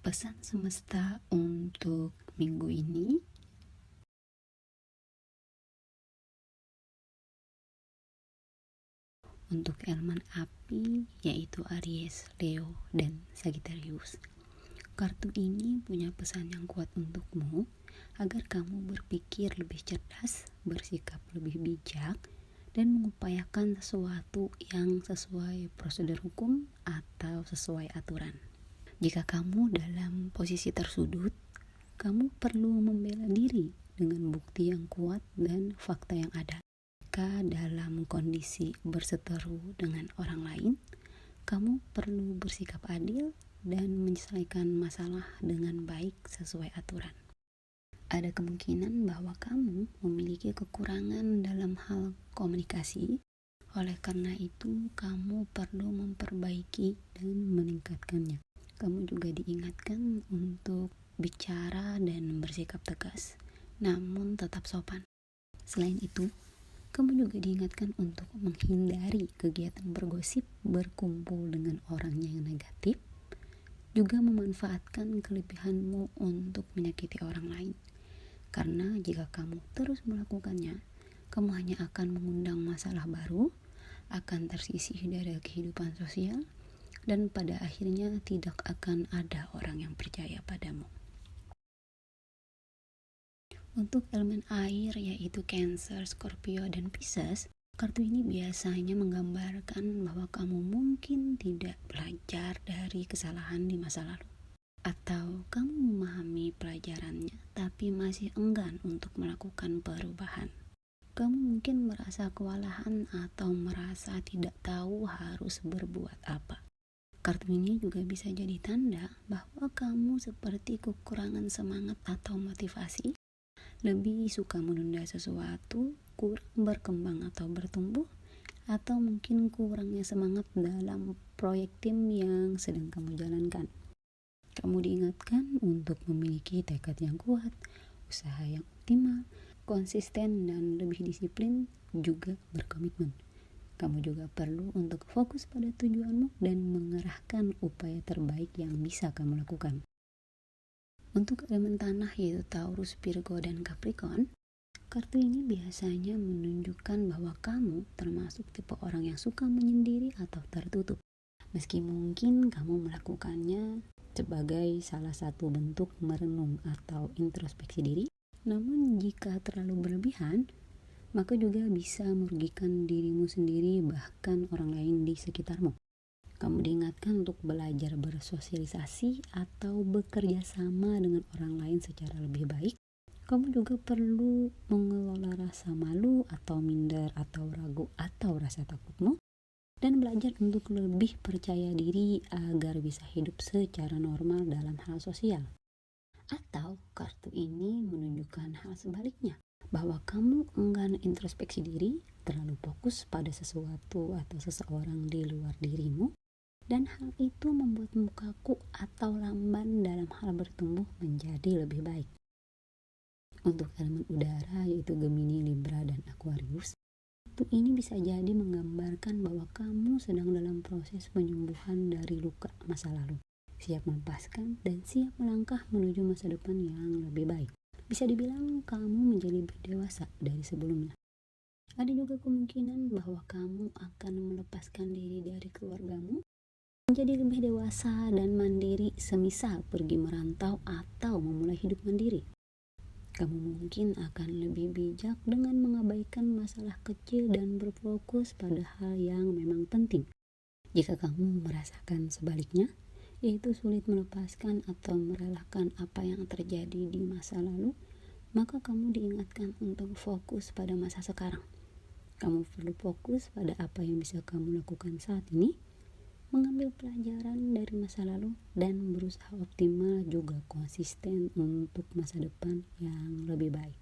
Pesan semesta untuk minggu ini, untuk elemen api yaitu Aries, Leo, dan Sagittarius. Kartu ini punya pesan yang kuat untukmu agar kamu berpikir lebih cerdas, bersikap lebih bijak, dan mengupayakan sesuatu yang sesuai prosedur hukum atau sesuai aturan. Jika kamu dalam posisi tersudut, kamu perlu membela diri dengan bukti yang kuat dan fakta yang ada. Jika dalam kondisi berseteru dengan orang lain, kamu perlu bersikap adil dan menyelesaikan masalah dengan baik sesuai aturan. Ada kemungkinan bahwa kamu memiliki kekurangan dalam hal komunikasi, oleh karena itu kamu perlu memperbaiki dan meningkatkannya. Kamu juga diingatkan untuk bicara dan bersikap tegas, namun tetap sopan. Selain itu, kamu juga diingatkan untuk menghindari kegiatan bergosip, berkumpul dengan orang yang negatif, juga memanfaatkan kelebihanmu untuk menyakiti orang lain. Karena jika kamu terus melakukannya, kamu hanya akan mengundang masalah baru, akan tersisih dari kehidupan sosial, dan pada akhirnya tidak akan ada orang yang percaya padamu. Untuk elemen air yaitu Cancer, Scorpio, dan Pisces, kartu ini biasanya menggambarkan bahwa kamu mungkin tidak belajar dari kesalahan di masa lalu, atau kamu memahami pelajarannya tapi masih enggan untuk melakukan perubahan. Kamu mungkin merasa kewalahan atau merasa tidak tahu harus berbuat apa. Kartu ini juga bisa jadi tanda bahwa kamu seperti kekurangan semangat atau motivasi, lebih suka menunda sesuatu, kurang berkembang atau bertumbuh, atau mungkin kurangnya semangat dalam proyek tim yang sedang kamu jalankan. Kamu diingatkan untuk memiliki tekad yang kuat, usaha yang optimal, konsisten, dan lebih disiplin, juga berkomitmen. Kamu juga perlu untuk fokus pada tujuanmu dan mengerahkan upaya terbaik yang bisa kamu lakukan. Untuk elemen tanah yaitu Taurus, Virgo, dan Capricorn, kartu ini biasanya menunjukkan bahwa kamu termasuk tipe orang yang suka menyendiri atau tertutup. Meski mungkin kamu melakukannya sebagai salah satu bentuk merenung atau introspeksi diri, namun jika terlalu berlebihan, maka juga bisa merugikan dirimu sendiri bahkan orang lain di sekitarmu. Kamu diingatkan untuk belajar bersosialisasi atau bekerja sama dengan orang lain secara lebih baik. Kamu juga perlu mengelola rasa malu atau minder atau ragu atau rasa takutmu, dan belajar untuk lebih percaya diri agar bisa hidup secara normal dalam hal sosial. Atau kartu ini menunjukkan hal sebaliknya, bahwa kamu enggan introspeksi diri, terlalu fokus pada sesuatu atau seseorang di luar dirimu, dan hal itu membuatmu kaku atau lamban dalam hal bertumbuh menjadi lebih baik. Untuk elemen udara yaitu Gemini, Libra, dan Aquarius, kartu ini bisa jadi menggambarkan bahwa kamu sedang dalam proses penyembuhan dari luka masa lalu, siap melepaskan dan siap melangkah menuju masa depan yang lebih baik. Bisa dibilang kamu menjadi lebih dewasa dari sebelumnya. Ada juga kemungkinan bahwa kamu akan melepaskan diri dari keluargamu, menjadi lebih dewasa dan mandiri, semisal pergi merantau atau memulai hidup mandiri. Kamu mungkin akan lebih bijak dengan mengabaikan masalah kecil dan berfokus pada hal yang memang penting. Jika kamu merasakan sebaliknya, yaitu sulit melepaskan atau merelakan apa yang terjadi di masa lalu, maka kamu diingatkan untuk fokus pada masa sekarang. Kamu perlu fokus pada apa yang bisa kamu lakukan saat ini, mengambil pelajaran dari masa lalu, dan berusaha optimal juga konsisten untuk masa depan yang lebih baik.